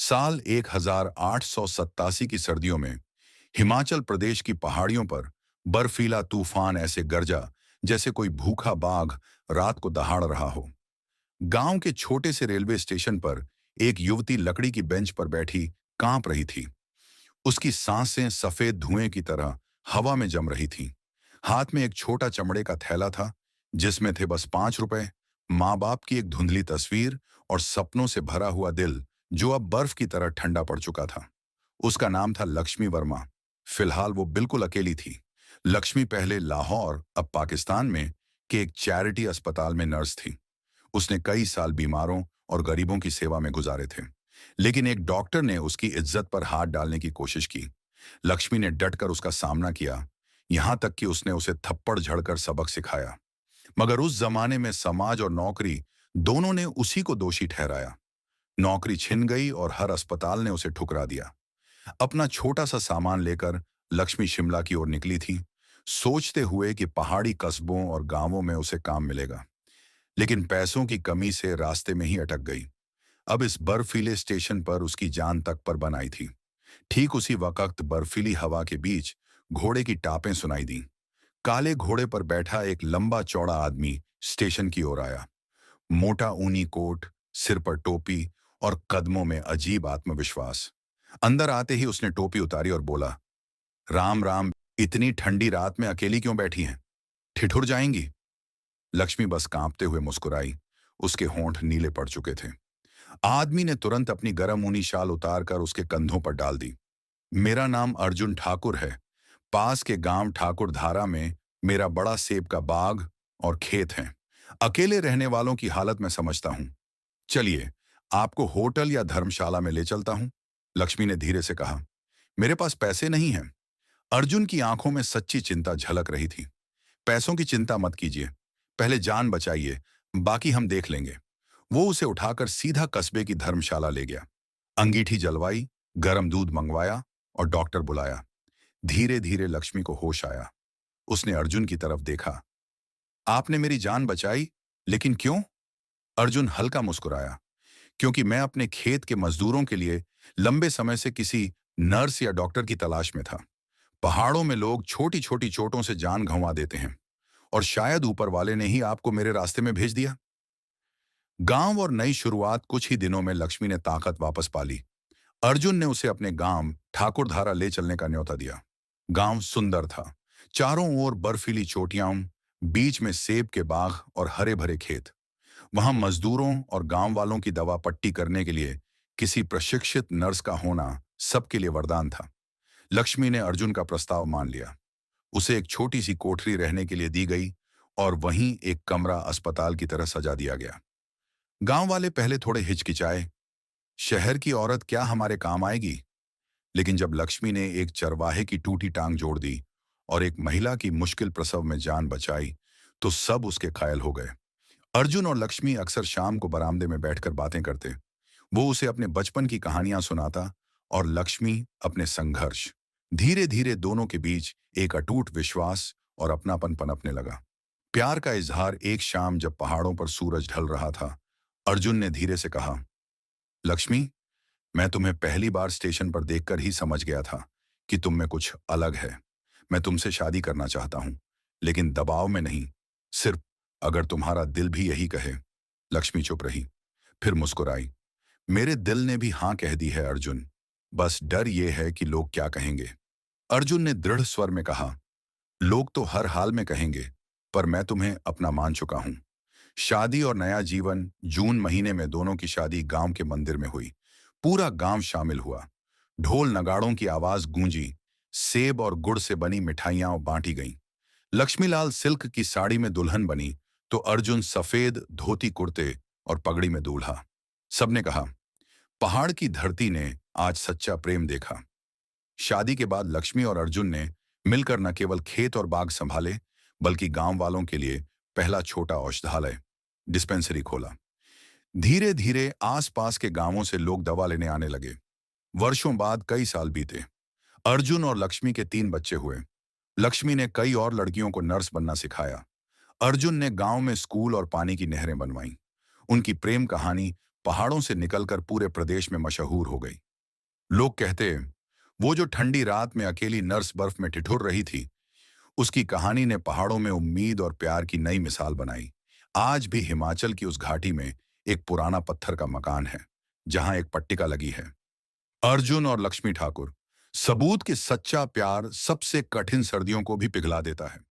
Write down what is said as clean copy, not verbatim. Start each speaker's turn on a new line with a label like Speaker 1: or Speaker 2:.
Speaker 1: साल 1887 की सर्दियों में हिमाचल प्रदेश की पहाड़ियों पर बर्फीला तूफान ऐसे गरजा जैसे कोई भूखा बाघ रात को दहाड़ रहा हो। गांव के छोटे से रेलवे स्टेशन पर एक युवती लकड़ी की बेंच पर बैठी कांप रही थी। उसकी सांसें सफेद धुएं की तरह हवा में जम रही थीं। हाथ में एक छोटा चमड़े का थैला था जिसमें थे बस 5 रुपए, माँ बाप की एक धुंधली तस्वीर और सपनों से भरा हुआ दिल जो अब बर्फ की तरह ठंडा पड़ चुका था। उसका नाम था लक्ष्मी वर्मा। फिलहाल वो बिल्कुल अकेली थी। लक्ष्मी पहले लाहौर, अब पाकिस्तान में के एक चैरिटी अस्पताल में नर्स थी। उसने कई साल बीमारों और गरीबों की सेवा में गुजारे थे, लेकिन एक डॉक्टर ने उसकी इज्जत पर हाथ डालने की कोशिश की। लक्ष्मी ने डटकर उसका सामना किया, यहां तक कि उसने उसे थप्पड़ झड़कर सबक सिखाया। मगर उस जमाने में समाज और नौकरी दोनों ने उसी को दोषी ठहराया। नौकरी छिन गई और हर अस्पताल ने उसे ठुकरा दिया। अपना छोटा सा सामान लेकर लक्ष्मी शिमला की ओर निकली थी, सोचते हुए कि पहाड़ी कस्बों और गांवों में उसे काम मिलेगा। लेकिन पैसों की कमी से रास्ते में ही अटक गई। अब इस बर्फीले स्टेशन पर उसकी जान तक पर बन आई थी। ठीक उसी वक्त बर्फीली हवा के बीच घोड़े की टापें सुनाई दी। काले घोड़े पर बैठा एक लंबा चौड़ा आदमी स्टेशन की ओर आया। मोटा ऊनी कोट, सिर पर टोपी और कदमों में अजीब आत्मविश्वास। अंदर आते ही उसने टोपी उतारी और बोला, राम राम, इतनी ठंडी रात में अकेली क्यों बैठी हैं? ठिठुर जाएंगी? लक्ष्मी बस कांपते हुए मुस्कुराई। उसके होंठ नीले पड़ चुके थे। आदमी ने तुरंत अपनी गर्म ऊनी शाल उतारकर उसके कंधों पर डाल दी। मेरा नाम अर्जुन ठाकुर है। पास के गांव ठाकुर धारा में मेरा बड़ा सेब का बाग और खेत हैं। अकेले रहने वालों की हालत मैं समझता हूं। चलिए, आपको होटल या धर्मशाला में ले चलता हूं। लक्ष्मी ने धीरे से कहा, मेरे पास पैसे नहीं हैं। अर्जुन की आंखों में सच्ची चिंता झलक रही थी। पैसों की चिंता मत कीजिए, पहले जान बचाइए, बाकी हम देख लेंगे। वो उसे उठाकर सीधा कस्बे की धर्मशाला ले गया। अंगीठी जलवाई, गर्म दूध मंगवाया और डॉक्टर बुलाया। धीरे धीरे लक्ष्मी को होश आया। उसने अर्जुन की तरफ देखा। आपने मेरी जान बचाई, लेकिन क्यों? अर्जुन हल्का मुस्कुराया। क्योंकि मैं अपने खेत के मजदूरों के लिए लंबे समय से किसी नर्स या डॉक्टर की तलाश में था। पहाड़ों में लोग छोटी छोटी चोटों से जान गंवा देते हैं, और शायद ऊपर वाले ने ही आपको मेरे रास्ते में भेज दिया। गांव और नई शुरुआत। कुछ ही दिनों में लक्ष्मी ने ताकत वापस पा ली। अर्जुन ने उसे अपने गांव ठाकुरधारा ले चलने का न्योता दिया। गांव सुंदर था। चारों ओर बर्फीली चोटियां, बीच में सेब के बाग और हरे भरे खेत। वहां मजदूरों और गांव वालों की दवा पट्टी करने के लिए किसी प्रशिक्षित नर्स का होना सबके लिए वरदान था। लक्ष्मी ने अर्जुन का प्रस्ताव मान लिया। उसे एक छोटी सी कोठरी रहने के लिए दी गई और वहीं एक कमरा अस्पताल की तरह सजा दिया गया। गांव वाले पहले थोड़े हिचकिचाए, शहर की औरत क्या हमारे काम आएगी? लेकिन जब लक्ष्मी ने एक चरवाहे की टूटी टांग जोड़ दी और एक महिला की मुश्किल प्रसव में जान बचाई, तो सब उसके कायल हो गए। अर्जुन और लक्ष्मी अक्सर शाम को बरामदे में बैठकर बातें करते। वो उसे अपने बचपन की कहानियां सुनाता और लक्ष्मी अपने संघर्ष। धीरे धीरे दोनों के बीच एक अटूट विश्वास और अपनापन पनपने लगा। प्यार का इजहार एक शाम जब पहाड़ों पर सूरज ढल रहा था, अर्जुन ने धीरे से कहा, लक्ष्मी, मैं तुम्हें पहली बार स्टेशन पर देखकर ही समझ गया था कि तुम में कुछ अलग है। मैं तुमसे शादी करना चाहता हूं, लेकिन दबाव में नहीं, सिर्फ अगर तुम्हारा दिल भी यही कहे। लक्ष्मी चुप रही, फिर मुस्कुराई। मेरे दिल ने भी हां कह दी है अर्जुन, बस डर ये है कि लोग क्या कहेंगे। अर्जुन ने दृढ़ स्वर में कहा, लोग तो हर हाल में कहेंगे, पर मैं तुम्हें अपना मान चुका हूं। शादी और नया जीवन। जून महीने में दोनों की शादी गांव के मंदिर में हुई। पूरा गांव शामिल हुआ। ढोल नगाड़ों की आवाज गूंजी। सेब और गुड़ से बनी मिठाइयां बांटी गईं। लक्ष्मीलाल सिल्क की साड़ी में दुल्हन बनी, तो अर्जुन सफेद धोती कुर्ते और पगड़ी में दूल्हा। सबने कहा, पहाड़ की धरती ने आज सच्चा प्रेम देखा। शादी के बाद लक्ष्मी और अर्जुन ने मिलकर न केवल खेत और बाग संभाले, बल्कि गांव वालों के लिए पहला छोटा औषधालय, डिस्पेंसरी खोला। धीरे धीरे आसपास के गांवों से लोग दवा लेने आने लगे। वर्षों बाद कई साल बीते। अर्जुन और लक्ष्मी के 3 बच्चे हुए। लक्ष्मी ने कई और लड़कियों को नर्स बनना सिखाया। अर्जुन ने गांव में स्कूल और पानी की नहरें बनवाईं। उनकी प्रेम कहानी पहाड़ों से निकलकर पूरे प्रदेश में मशहूर हो गई। लोग कहते, वो जो ठंडी रात में अकेली नर्स बर्फ में ठिठुर रही थी, उसकी कहानी ने पहाड़ों में उम्मीद और प्यार की नई मिसाल बनाई। आज भी हिमाचल की उस घाटी में एक पुराना पत्थर का मकान है, जहां एक पट्टिका लगी है, अर्जुन और लक्ष्मी ठाकुर, सबूत कि सच्चा प्यार सबसे कठिन सर्दियों को भी पिघला देता है।